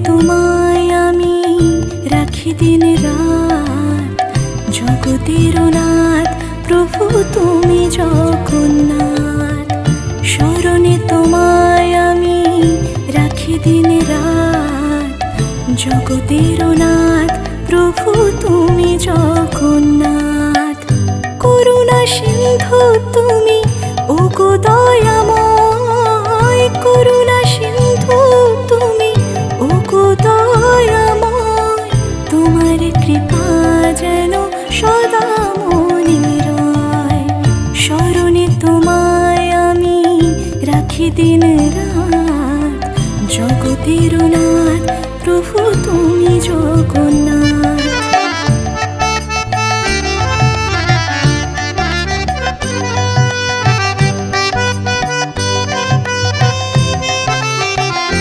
তোমায় আমি রাখি দিন রাত, জগতের নাথ প্রভু তুমি জগন্নাথ। স্মরণে তোমায় আমি রাখি দিন রাত, জগতের নাথ প্রভু তুমি জগন্নাথ। করুণা সিন্ধু তুমি ওগো দয়াময়, করুণা সিন্ধু তুমি ওগো দয়াময়। তোমার কৃপা যেন সদা মনে রয়, স্মরণে তোমায় আমি রাখি দিন রাত, জগতের নাথ প্রভু তুমি জগন্নাথ।